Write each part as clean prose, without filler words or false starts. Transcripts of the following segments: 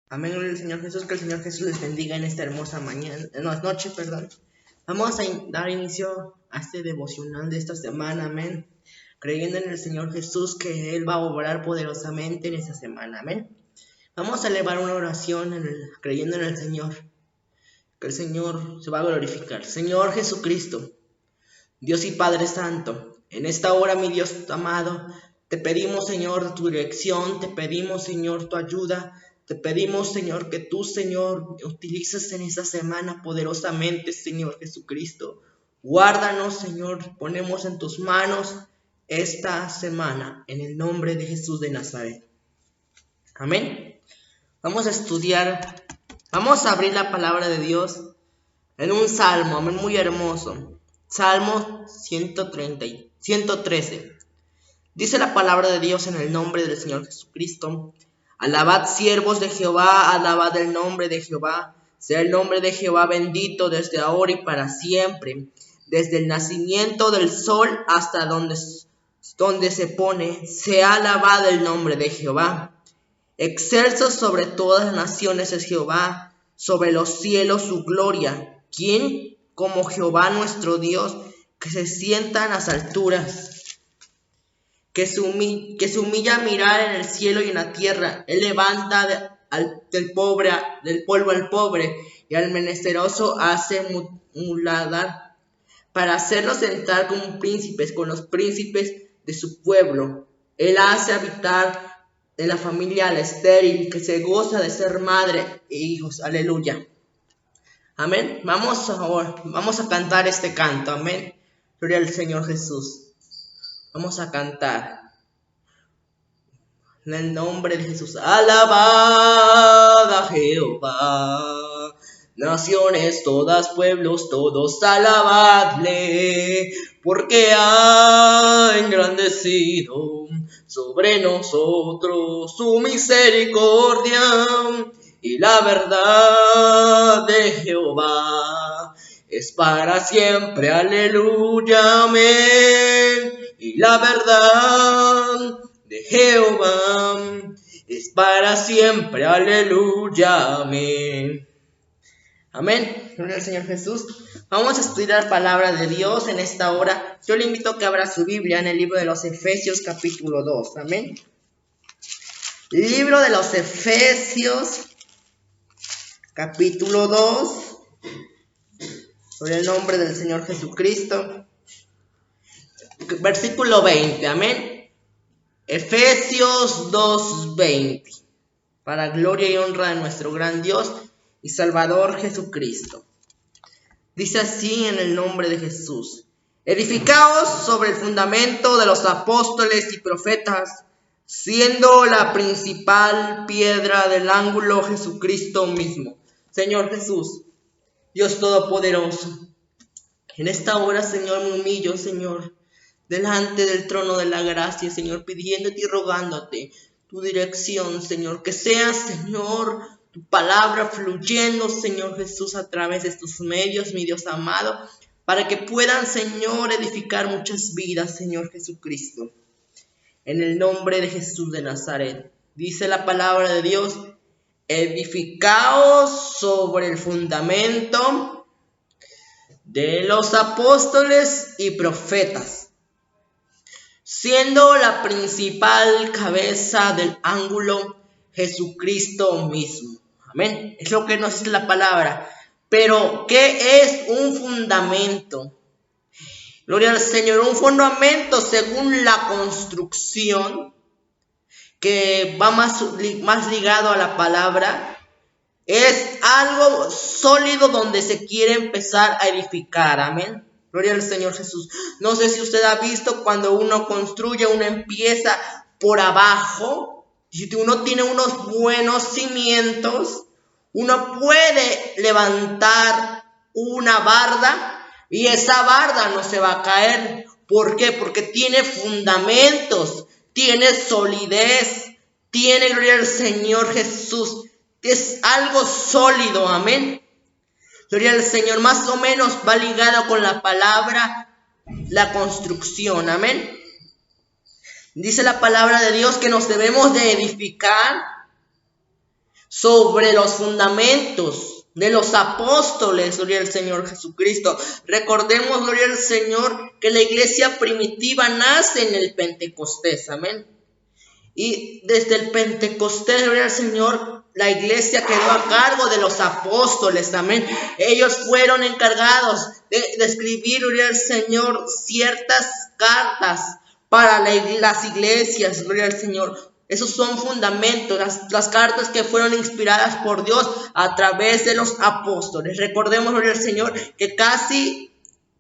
Amén, gloria al Señor Jesús, que el Señor Jesús les bendiga en esta hermosa noche. Vamos a dar inicio a este devocional de esta semana, amén. Creyendo en el Señor Jesús que Él va a obrar poderosamente en esta semana, amén. Vamos a elevar una oración creyendo en el Señor, que el Señor se va a glorificar. Señor Jesucristo, Dios y Padre Santo, en esta hora, mi Dios amado, te pedimos, Señor, tu dirección, te pedimos, Señor, tu ayuda, te pedimos, Señor, que tú, Señor, utilices en esta semana poderosamente, Señor Jesucristo. Guárdanos, Señor, ponemos en tus manos esta semana, en el nombre de Jesús de Nazaret. Amén. Vamos a abrir la palabra de Dios en un salmo, amén, muy hermoso. Salmo 113. Dice la palabra de Dios en el nombre del Señor Jesucristo: alabad siervos de Jehová, alabad el nombre de Jehová. Sea el nombre de Jehová bendito desde ahora y para siempre. Desde el nacimiento del sol hasta donde se pone, sea alabado el nombre de Jehová. Excelso sobre todas las naciones es Jehová, sobre los cielos su gloria. ¿Quién como Jehová nuestro Dios, que se sienta en las alturas, que se humilla a mirar en el cielo y en la tierra? Él levanta del polvo al pobre, y al menesteroso hace muladar, para hacerlos sentar como príncipes con los príncipes de su pueblo. Él hace habitar en la familia al estéril, que se goza de ser madre e hijos. Aleluya. Amén. Vamos a cantar este canto. Amén. Gloria al Señor Jesús. Vamos a cantar en el nombre de Jesús. Alabad a Jehová, naciones todas, pueblos todos, alabadle, porque ha engrandecido sobre nosotros su misericordia, y la verdad de Jehová es para siempre. Aleluya, amén. Y la verdad de Jehová es para siempre. Aleluya, amén. Amén. Gloria al Señor Jesús. Vamos a estudiar palabra de Dios en esta hora. Yo le invito a que abra su Biblia en el libro de los Efesios, capítulo 2. Amén. Libro de los Efesios, capítulo 2. Por el nombre del Señor Jesucristo. Versículo 20. Amén. Efesios 2:20. Para gloria y honra de nuestro gran Dios y Salvador Jesucristo. Dice así en el nombre de Jesús: edificaos sobre el fundamento de los apóstoles y profetas, siendo la principal piedra del ángulo Jesucristo mismo. Señor Jesús, Dios Todopoderoso, en esta hora, Señor, me humillo, Señor, delante del trono de la gracia, Señor, pidiéndote y rogándote tu dirección, Señor, que sea, Señor, tu palabra fluyendo, Señor Jesús, a través de estos medios, mi Dios amado, para que puedan, Señor, edificar muchas vidas, Señor Jesucristo. En el nombre de Jesús de Nazaret, dice la palabra de Dios: edificaos sobre el fundamento de los apóstoles y profetas, siendo la principal cabeza del ángulo Jesucristo mismo. Amén. Es lo que nos dice la palabra. Pero, ¿qué es un fundamento? Gloria al Señor. Un fundamento, según la construcción, que va más ligado a la palabra, es algo sólido donde se quiere empezar a edificar. Amén. Gloria al Señor Jesús. No sé si usted ha visto cuando uno construye, uno empieza por abajo. Si uno tiene unos buenos cimientos, uno puede levantar una barda y esa barda no se va a caer. ¿Por qué? Porque tiene fundamentos, tiene solidez, tiene, gloria al Señor Jesús, es algo sólido. Amén. Gloria al Señor. Más o menos va ligado con la palabra, la construcción. Amén. Dice la palabra de Dios que nos debemos de edificar sobre los fundamentos de los apóstoles, gloria al Señor Jesucristo. Recordemos, gloria al Señor, que la iglesia primitiva nace en el Pentecostés, amén. Y desde el Pentecostés, gloria al Señor, la iglesia quedó a cargo de los apóstoles, amén. Ellos fueron encargados de escribir, gloria al Señor, ciertas cartas para las iglesias, gloria al Señor. Esos son fundamentos, las cartas que fueron inspiradas por Dios a través de los apóstoles. Recordemos, gloria al Señor, que casi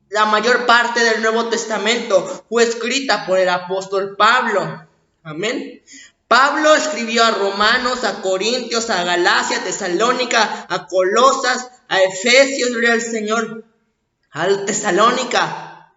la mayor parte del Nuevo Testamento fue escrita por el apóstol Pablo. Amén. Pablo escribió a Romanos, a Corintios, a Galacia, a Tesalónica, a Colosas, a Efesios, gloria al Señor, a Tesalónica.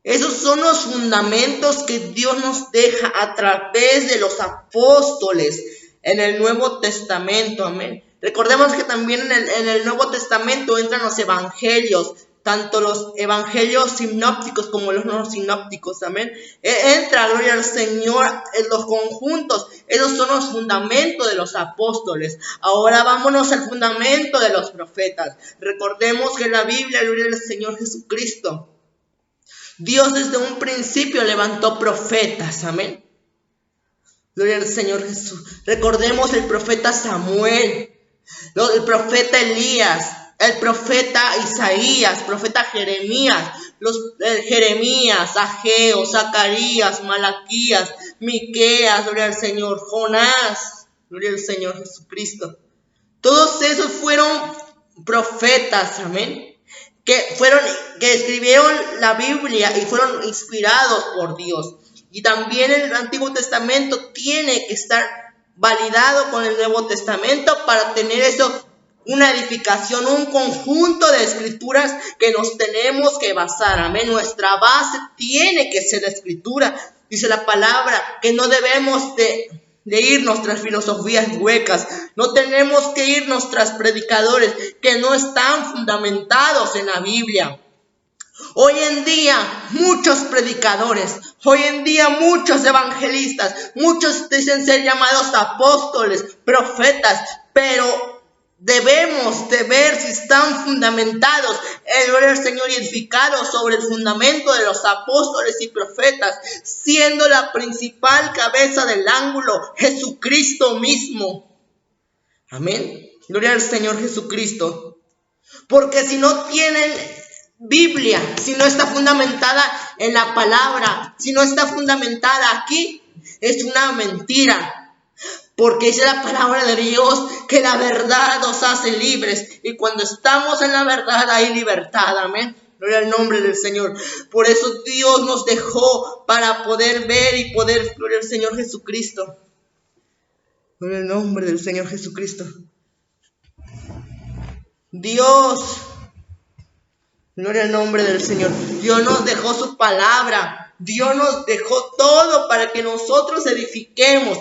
Esos son los fundamentos que Dios nos deja a través de los apóstoles en el Nuevo Testamento, amén. Recordemos que también en el Nuevo Testamento entran los evangelios, tanto los evangelios sinópticos como los no sinópticos, amén. Entra, gloria al Señor, en los conjuntos. Esos son los fundamentos de los apóstoles. Ahora vámonos al fundamento de los profetas. Recordemos que en la Biblia, gloria al Señor Jesucristo, Dios desde un principio levantó profetas, amén. Gloria al Señor Jesús. Recordemos el profeta Samuel, el profeta Elías, el profeta Isaías, profeta Jeremías, Jeremías, Ageo, Zacarías, Malaquías, Miqueas, gloria al Señor, Jonás, gloria al Señor Jesucristo. Todos esos fueron profetas, amén, que escribieron la Biblia y fueron inspirados por Dios. Y también el Antiguo Testamento tiene que estar validado con el Nuevo Testamento para tener eso, una edificación, un conjunto de escrituras que nos tenemos que basar, amén. Nuestra base tiene que ser la escritura. Dice la palabra que no debemos de irnos tras filosofías huecas, no tenemos que irnos tras predicadores que no están fundamentados en la Biblia. Hoy en día muchos predicadores, hoy en día muchos evangelistas, muchos dicen ser llamados apóstoles, profetas, pero debemos de ver si están fundamentados, gloria al Señor, y edificados sobre el fundamento de los apóstoles y profetas, siendo la principal cabeza del ángulo Jesucristo mismo. Amén. Gloria al Señor Jesucristo. Porque si no tienen Biblia, si no está fundamentada en la palabra, si no está fundamentada aquí, es una mentira. Porque dice la palabra de Dios que la verdad nos hace libres. Y cuando estamos en la verdad hay libertad. Amén. Gloria al nombre del Señor. Por eso Dios nos dejó para poder ver y poder, gloria al Señor Jesucristo. Gloria al nombre del Señor Jesucristo. Dios, gloria al nombre del Señor. Dios nos dejó su palabra. Dios nos dejó todo para que nosotros edifiquemos.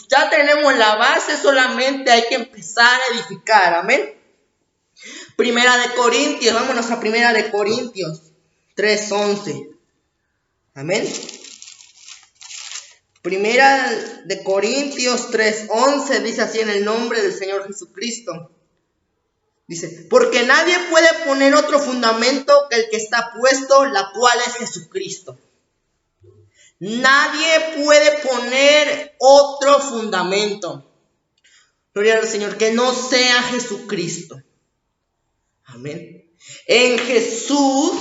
Ya tenemos la base, solamente hay que empezar a edificar. Amén. Primera de Corintios, vámonos a Primera de Corintios 3:11. Amén. Primera de Corintios 3:11 dice así en el nombre del Señor Jesucristo. Dice, porque nadie puede poner otro fundamento que el que está puesto, la cual es Jesucristo. Nadie puede poner otro fundamento, gloria al Señor, que no sea Jesucristo. Amén. En Jesús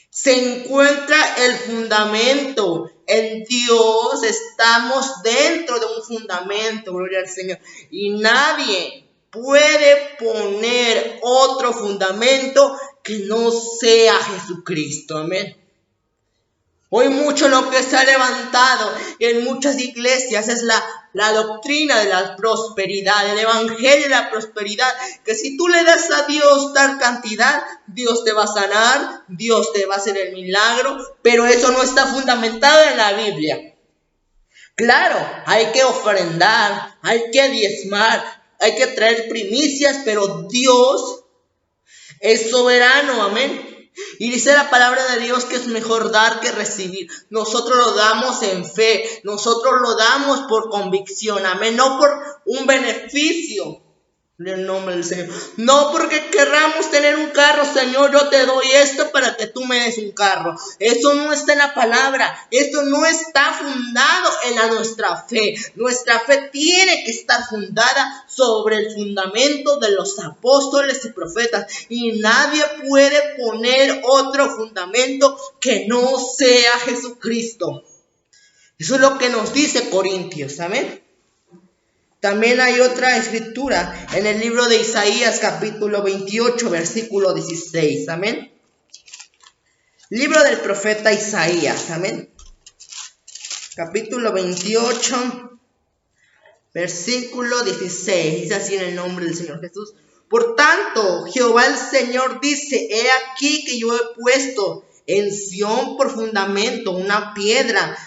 se encuentra el fundamento. En Dios estamos dentro de un fundamento, gloria al Señor. Y nadie puede poner otro fundamento que no sea Jesucristo. Amén. Hoy mucho lo que se ha levantado en muchas iglesias es la doctrina de la prosperidad, el evangelio de la prosperidad, que si tú le das a Dios tal cantidad, Dios te va a sanar, Dios te va a hacer el milagro, pero eso no está fundamentado en la Biblia. Claro, hay que ofrendar, hay que diezmar, hay que traer primicias, pero Dios es soberano, amén. Y dice la palabra de Dios que es mejor dar que recibir. Nosotros lo damos en fe, nosotros lo damos por convicción, amén, no por un beneficio. En el nombre del Señor. No porque querramos tener un carro, Señor, yo te doy esto para que tú me des un carro. Eso no está en la palabra. Eso no está fundado en nuestra fe. Nuestra fe tiene que estar fundada sobre el fundamento de los apóstoles y profetas. Y nadie puede poner otro fundamento que no sea Jesucristo. Eso es lo que nos dice Corintios, ¿amén? También hay otra escritura en el libro de Isaías, capítulo 28, versículo 16. Amén. Libro del profeta Isaías. Amén. Capítulo 28, versículo 16. Dice así en el nombre del Señor Jesús. Por tanto, Jehová el Señor dice: he aquí que yo he puesto en Sión por fundamento una piedra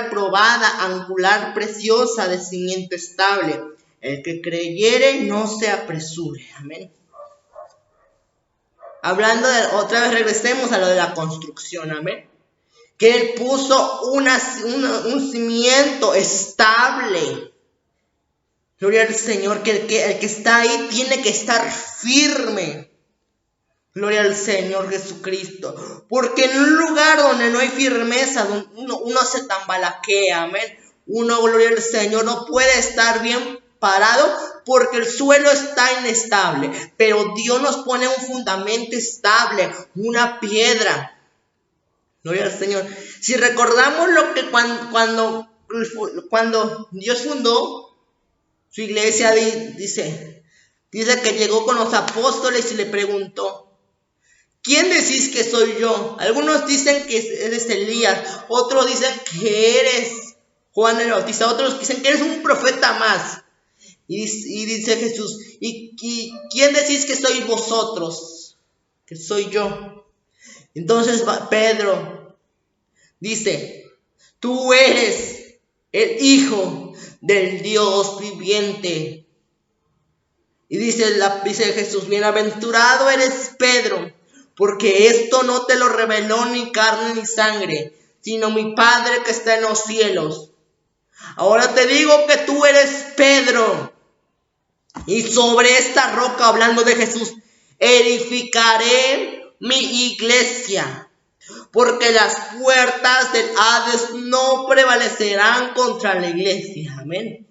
probada, angular, preciosa, de cimiento estable. El que creyere no se apresure. Amén. Hablando otra vez regresemos a lo de la construcción. Amén. Que Él puso un cimiento estable. Gloria al Señor, que el que está ahí tiene que estar firme. Gloria al Señor Jesucristo. Porque en un lugar donde no hay firmeza, donde uno se tambalaquea, amén. Uno, gloria al Señor, no puede estar bien parado porque el suelo está inestable. Pero Dios nos pone un fundamento estable, una piedra. Gloria al Señor. Si recordamos lo que cuando Dios fundó su iglesia, dice que llegó con los apóstoles y le preguntó: ¿quién decís que soy yo? Algunos dicen que eres Elías, otros dicen que eres Juan el Bautista, otros dicen que eres un profeta más. Y dice Jesús: ¿y quién decís que soy vosotros? Que soy yo. Entonces Pedro dice: tú eres el Hijo del Dios viviente. Y dice Jesús: bienaventurado eres Pedro, porque esto no te lo reveló ni carne ni sangre, sino mi Padre que está en los cielos. Ahora te digo que tú eres Pedro, y sobre esta roca, hablando de Jesús, edificaré mi iglesia, porque las puertas del Hades no prevalecerán contra la iglesia. Amén.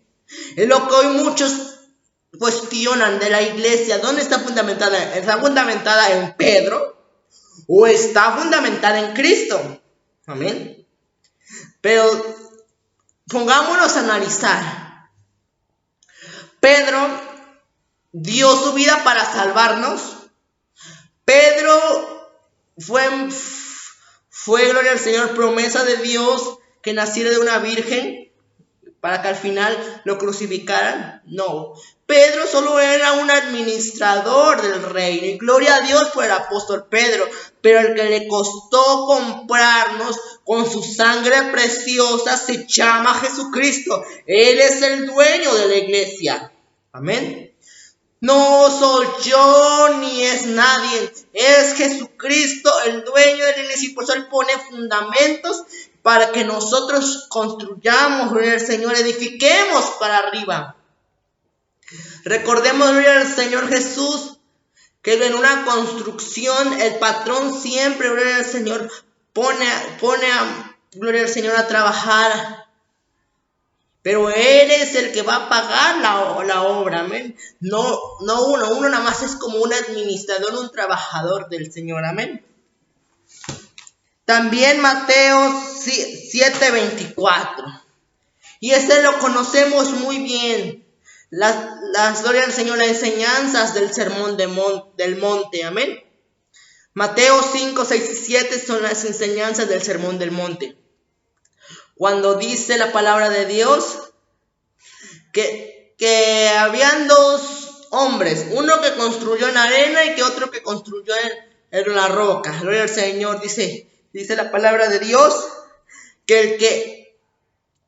Es lo que hoy muchos cuestionan de la iglesia. ¿Dónde está fundamentada? ¿Está fundamentada en Pedro o está fundamentada en Cristo? Amén. Pero pongámonos a analizar. Pedro dio su vida para salvarnos. Pedro fue, gloria al Señor, promesa de Dios que naciera de una virgen para que al final lo crucificaran. No, Pedro solo era un administrador del reino, y gloria a Dios por el apóstol Pedro, pero el que le costó comprarnos con su sangre preciosa se llama Jesucristo. Él es el dueño de la iglesia. Amén. No soy yo ni es nadie, es Jesucristo el dueño de la iglesia, y por eso Él pone fundamentos para que nosotros construyamos, gloria al Señor, edifiquemos para arriba. Recordemos, gloria al Señor Jesús, que en una construcción el patrón siempre, gloria al Señor, pone gloria al Señor, a trabajar. Pero Él es el que va a pagar la obra, amén. No uno nada más es como un administrador, un trabajador del Señor, amén. También Mateo 7:24. Y este lo conocemos muy bien. Las gloria al Señor, las enseñanzas del sermón del monte, amén. Mateo 5, 6 y 7 son las enseñanzas del sermón del monte. Cuando dice la palabra de Dios que habían dos hombres, uno que construyó en arena y que otro que construyó en la roca. Gloria al Señor. Dice la palabra de Dios que el que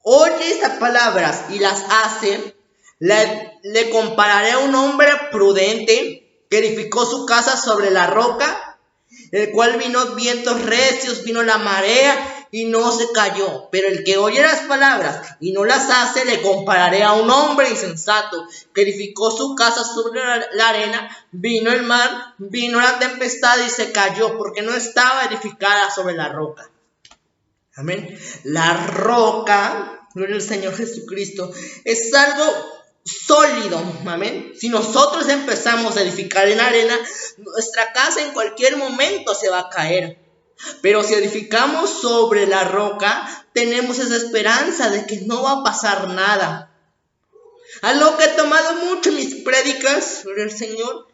oye estas palabras y las hace, le compararé a un hombre prudente que edificó su casa sobre la roca, el cual vino vientos recios, vino la marea y no se cayó. Pero el que oye las palabras y no las hace, le compararé a un hombre insensato que edificó su casa sobre la arena. Vino el mar, vino la tempestad y se cayó, porque no estaba edificada sobre la roca. Amén. La roca, gloria al Señor Jesucristo, es algo sólido, amén. Si nosotros empezamos a edificar en arena, nuestra casa en cualquier momento se va a caer. Pero si edificamos sobre la roca, tenemos esa esperanza de que no va a pasar nada. Algo que he tomado mucho en mis prédicas, gloria al Señor,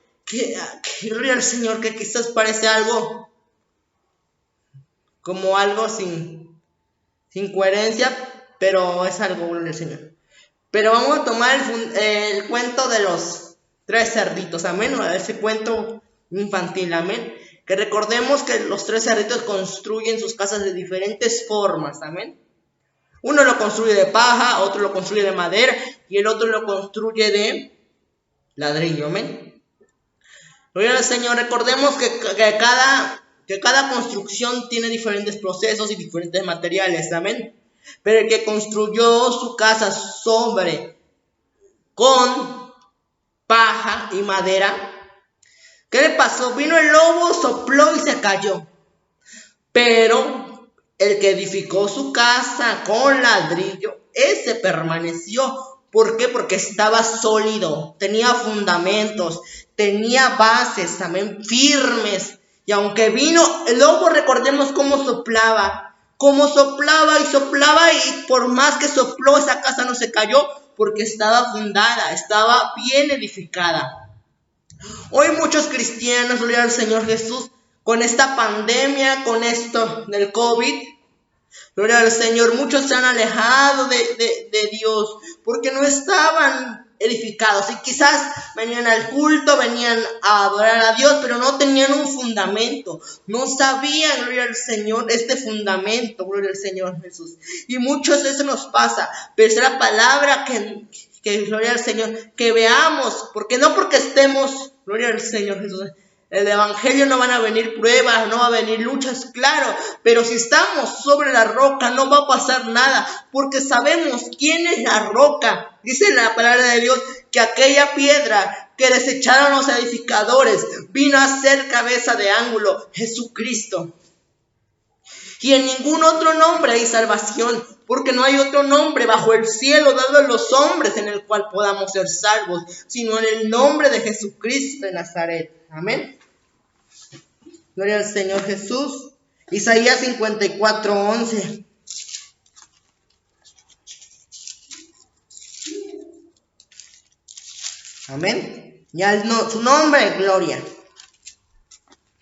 gloria al Señor, que quizás parece algo como algo sin coherencia, pero es algo, gloria al Señor. Pero vamos a tomar el cuento de los 3 cerditos, amén, ese cuento infantil, amén. Que recordemos que los 3 cerditos construyen sus casas de diferentes formas, amén. Uno lo construye de paja, otro lo construye de madera y el otro lo construye de ladrillo, amén. Gloria al Señor, recordemos que cada construcción tiene diferentes procesos y diferentes materiales, amén. Pero el que construyó su casa con paja y madera, ¿qué le pasó? Vino el lobo, sopló y se cayó. Pero el que edificó su casa con ladrillo, ese permaneció. ¿Por qué? Porque estaba sólido, tenía fundamentos, tenía bases también firmes. Y aunque vino el lobo, recordemos cómo soplaba y por más que sopló, esa casa no se cayó porque estaba fundada, estaba bien edificada. Hoy muchos cristianos, gloria al Señor Jesús, con esta pandemia, con esto del COVID, gloria al Señor, muchos se han alejado de Dios porque no estaban edificados y quizás venían al culto, venían a adorar a Dios, pero no tenían un fundamento, no sabían, gloria al Señor, este fundamento, gloria al Señor Jesús. Y muchos eso nos pasa, pero es la palabra que gloria al Señor, que veamos, porque no porque estemos, gloria al Señor Jesús, el evangelio no van a venir pruebas, no va a venir luchas, claro, pero si estamos sobre la roca no va a pasar nada, porque sabemos quién es la roca. Dice la palabra de Dios que aquella piedra que desecharon los edificadores vino a ser cabeza de ángulo, Jesucristo. Y en ningún otro nombre hay salvación, porque no hay otro nombre bajo el cielo dado a los hombres en el cual podamos ser salvos, sino en el nombre de Jesucristo de Nazaret. Amén. Gloria al Señor Jesús. Isaías 54:11. Amén. Y su nombre, gloria.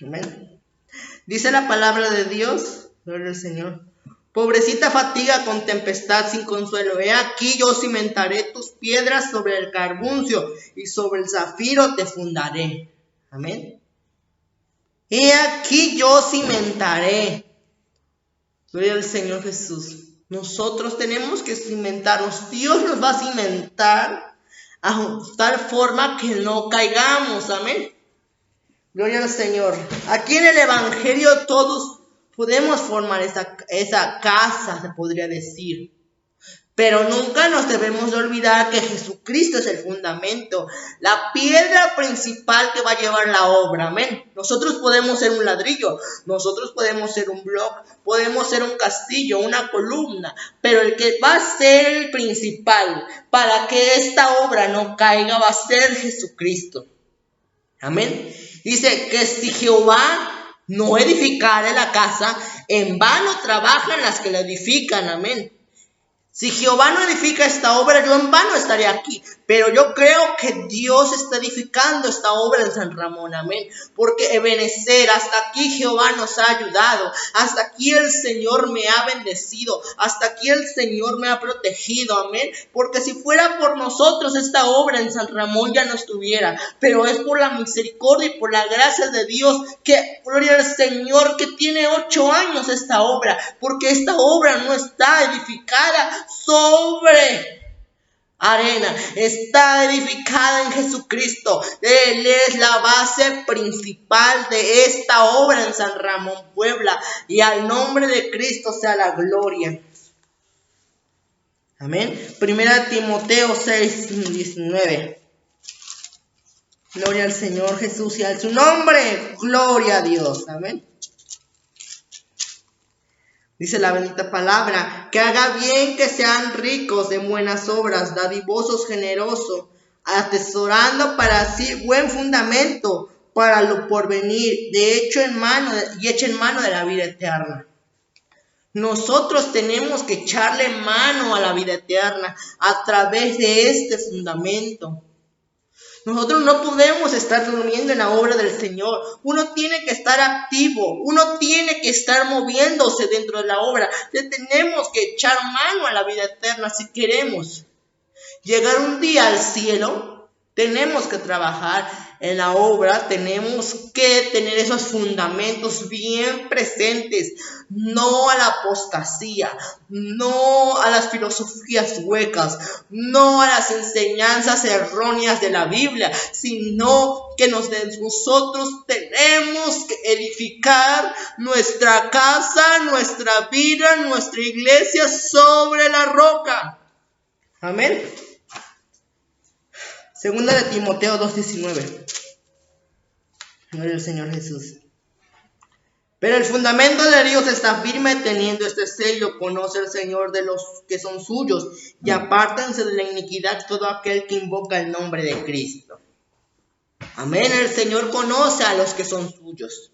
Amén. Dice la palabra de Dios, gloria al Señor. Pobrecita fatiga con tempestad sin consuelo. He aquí yo cimentaré tus piedras sobre el carbuncio y sobre el zafiro te fundaré. Amén. He aquí yo cimentaré. Gloria al Señor Jesús. Nosotros tenemos que cimentarnos. Dios nos va a cimentar a tal forma que no caigamos. Amén. Gloria al Señor. Aquí en el Evangelio todos podemos formar esa casa, se podría decir. Pero nunca nos debemos de olvidar que Jesucristo es el fundamento, la piedra principal que va a llevar la obra, amén. Nosotros podemos ser un ladrillo, nosotros podemos ser un bloque, podemos ser un castillo, una columna, pero el que va a ser el principal para que esta obra no caiga va a ser Jesucristo, amén. Dice que si Jehová no edificare la casa, en vano trabajan las que la edifican, amén. Si Jehová no edifica esta obra, yo en vano estaré aquí. Pero yo creo que Dios está edificando esta obra en San Ramón, amén. Porque Ebenezer, hasta aquí Jehová nos ha ayudado. Hasta aquí el Señor me ha bendecido. Hasta aquí el Señor me ha protegido, amén. Porque si fuera por nosotros esta obra en San Ramón ya no estuviera. Pero es por la misericordia y por la gracia de Dios que, gloria al Señor, que tiene 8 años esta obra. Porque esta obra no está edificada sobre arena, está edificada en Jesucristo. Él es la base principal de esta obra en San Ramón, Puebla, y al nombre de Cristo sea la gloria. Amén. Primera Timoteo 6:19. Gloria al Señor Jesús y a su nombre. Gloria a Dios. Amén. Dice la bendita palabra, que haga bien, que sean ricos en buenas obras, dadivosos, generosos, atesorando para sí buen fundamento para lo porvenir, echen en mano de la vida eterna. Nosotros tenemos que echarle mano a la vida eterna a través de este fundamento. Nosotros no podemos estar durmiendo en la obra del Señor. Uno tiene que estar activo. Uno tiene que estar moviéndose dentro de la obra. Le tenemos que echar mano a la vida eterna si queremos llegar un día al cielo. Tenemos que trabajar en la obra, tenemos que tener esos fundamentos bien presentes, no a la apostasía, no a las filosofías huecas, no a las enseñanzas erróneas de la Biblia, sino que nosotros tenemos que edificar nuestra casa, nuestra vida, nuestra iglesia sobre la roca. Amén. Segunda de Timoteo 2:19. Gloria al Señor Jesús. Pero el fundamento de Dios está firme, teniendo este sello. Conoce el Señor de los que son suyos, y apártense de la iniquidad todo aquel que invoca el nombre de Cristo. Amén. El Señor conoce a los que son suyos.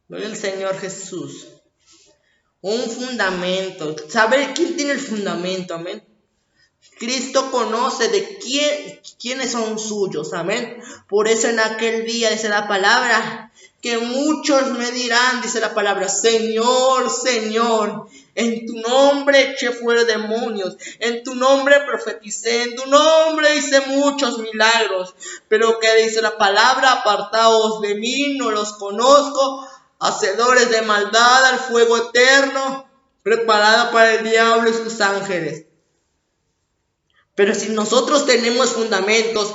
Gloria al Señor Jesús. Un fundamento. ¿Sabe quién tiene el fundamento? Amén. Cristo conoce de quiénes son suyos, amén. Por eso en aquel día dice la palabra, que muchos me dirán, dice la palabra, Señor, Señor, en tu nombre eché fuera demonios, en tu nombre profeticé, en tu nombre hice muchos milagros. Pero que dice la palabra, apartaos de mí, no los conozco, hacedores de maldad, al fuego eterno, preparado para el diablo y sus ángeles. Pero si nosotros tenemos fundamentos,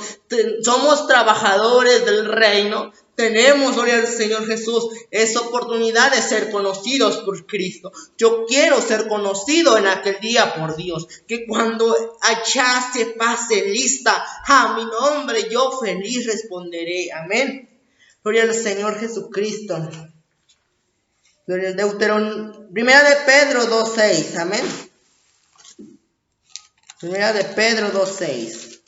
somos trabajadores del reino, tenemos, gloria al Señor Jesús, esa oportunidad de ser conocidos por Cristo. Yo quiero ser conocido en aquel día por Dios, que cuando allá se pase lista a mi nombre, yo feliz responderé. Amén. Gloria al Señor Jesucristo. Gloria al Deuteronomio. Primera de Pedro 2:6. Amén. Primera de Pedro 2:6.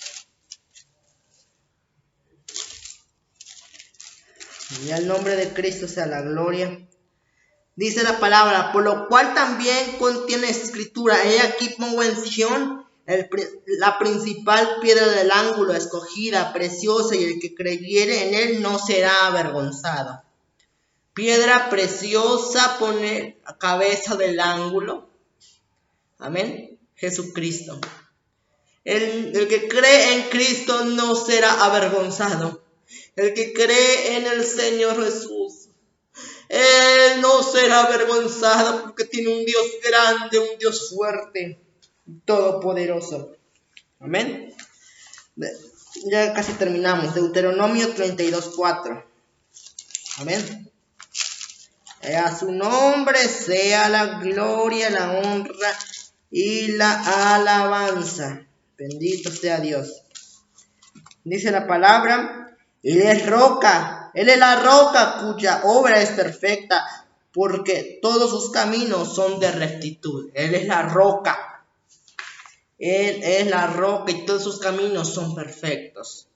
Y al nombre de Cristo sea la gloria. Dice la palabra, por lo cual también contiene escritura. He aquí pongo en Sión la principal piedra del ángulo, escogida, preciosa, y el que creyere en él no será avergonzado. Piedra preciosa pone a cabeza del ángulo. Amén. Jesucristo. El que cree en Cristo no será avergonzado. El que cree en el Señor Jesús, Él no será avergonzado porque tiene un Dios grande, un Dios fuerte, todopoderoso. Amén. Ya casi terminamos. Deuteronomio 32:4. Amén. A su nombre sea la gloria, la honra y la alabanza. Bendito sea Dios. Dice la palabra, Él es roca, Él es la roca cuya obra es perfecta, porque todos sus caminos son de rectitud. Él es la roca. Él es la roca y todos sus caminos son perfectos.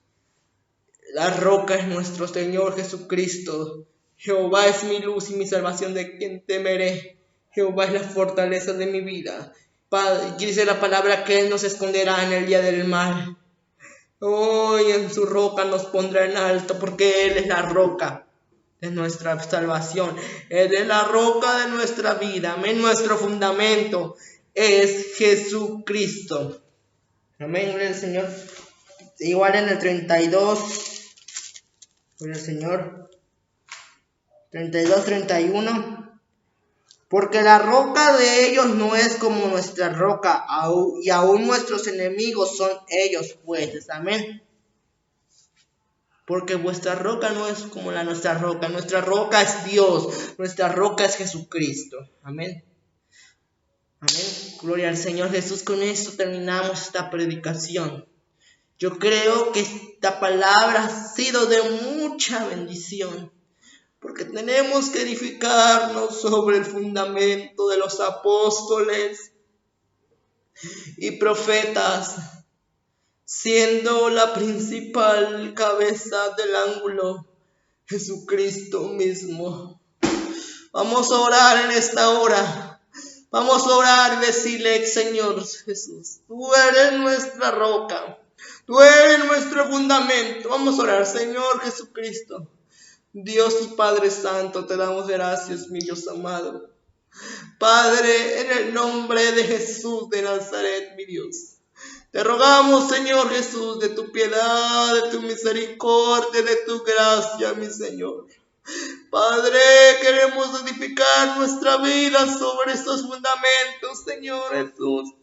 La roca es nuestro Señor Jesucristo. Jehová es mi luz y mi salvación, de quien temeré. Jehová es la fortaleza de mi vida. Padre, dice la palabra que Él nos esconderá en el día del mal. Hoy en su roca nos pondrá en alto, porque Él es la roca de nuestra salvación. Él es la roca de nuestra vida. Amén. Nuestro fundamento es Jesucristo. Amén. Gloria al Señor. Igual en el 32. Gloria al Señor. 32, 31. Porque la roca de ellos no es como nuestra roca, y aún nuestros enemigos son ellos, pues. Amén. Porque vuestra roca no es como nuestra roca es Dios, nuestra roca es Jesucristo. Amén. Amén. Gloria al Señor Jesús. Con esto terminamos esta predicación. Yo creo que esta palabra ha sido de mucha bendición, porque tenemos que edificarnos sobre el fundamento de los apóstoles y profetas, siendo la principal cabeza del ángulo Jesucristo mismo. Vamos a orar en esta hora. Vamos a orar y decirle: Señor Jesús, tú eres nuestra roca, tú eres nuestro fundamento. Vamos a orar. Señor Jesucristo, Dios y Padre Santo, te damos gracias, mi Dios amado. Padre, en el nombre de Jesús de Nazaret, mi Dios, te rogamos, Señor Jesús, de tu piedad, de tu misericordia, de tu gracia, mi Señor. Padre, queremos edificar nuestra vida sobre estos fundamentos, Señor Jesús.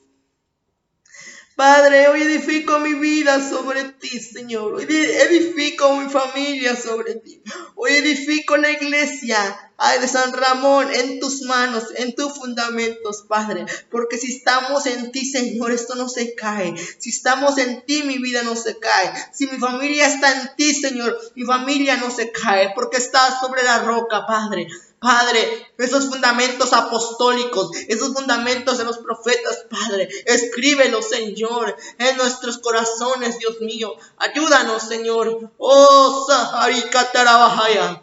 Padre, hoy edifico mi vida sobre ti, Señor. Hoy edifico mi familia sobre ti. Hoy edifico la iglesia de San Ramón en tus manos, en tus fundamentos, Padre. Porque si estamos en ti, Señor, esto no se cae. Si estamos en ti, mi vida no se cae. Si mi familia está en ti, Señor, mi familia no se cae. Porque está sobre la roca, Padre. Padre, esos fundamentos apostólicos, esos fundamentos de los profetas, Padre, escríbelos, Señor, en nuestros corazones, Dios mío. Ayúdanos, Señor. Oh, Saharikatarabahaya.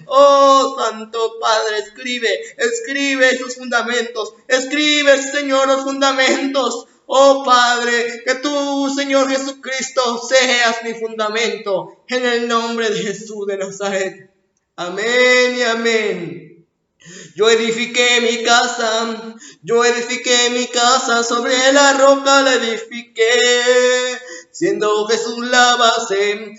Oh, Santo Padre, escribe esos fundamentos. Escribe, Señor, los fundamentos. Oh Padre, que tú, Señor Jesucristo, seas mi fundamento, en el nombre de Jesús de Nazaret. Amén y amén. Yo edifiqué mi casa sobre la roca la edifiqué. Siendo Jesús la base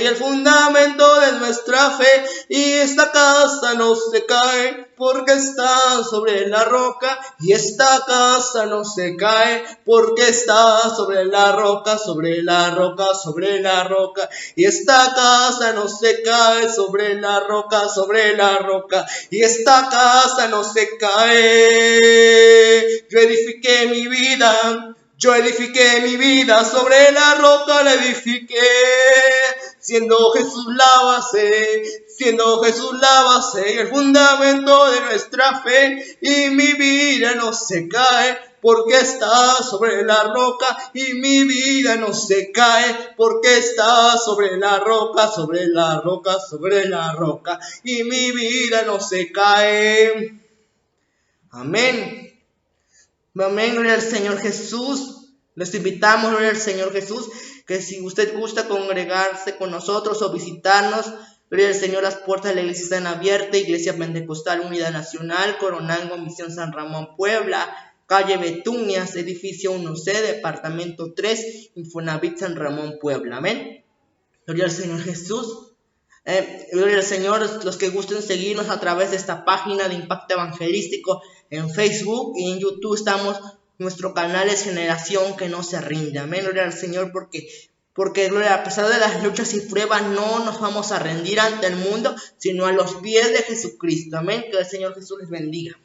y el fundamento de nuestra fe. Y esta casa no se cae porque está sobre la roca. Y esta casa no se cae porque está sobre la roca, sobre la roca, sobre la roca. Y esta casa no se cae sobre la roca, sobre la roca. Y esta casa no se cae. Yo edifiqué mi vida sobre la roca la edifiqué, siendo Jesús la base y el fundamento de nuestra fe. Y mi vida no se cae porque está sobre la roca, y mi vida no se cae porque está sobre la roca, sobre la roca, sobre la roca, y mi vida no se cae. Amén. Amén, gloria al Señor Jesús. Les invitamos, gloria al Señor Jesús, que si usted gusta congregarse con nosotros o visitarnos, gloria al Señor, las puertas de la iglesia están abiertas. Iglesia Pentecostal Unidad Nacional, Coronango, Misión San Ramón, Puebla, calle Betunias, edificio 1C, departamento 3, Infonavit San Ramón, Puebla. Amén. Gloria al Señor Jesús. Gloria al Señor. Los que gusten seguirnos a través de esta página de Impacto Evangelístico en Facebook y en YouTube estamos. Nuestro canal es Generación que no se rinde. Amén, gloria al Señor, porque gloria, a pesar de las luchas y pruebas, no nos vamos a rendir ante el mundo, sino a los pies de Jesucristo. Amén, que el Señor Jesús les bendiga.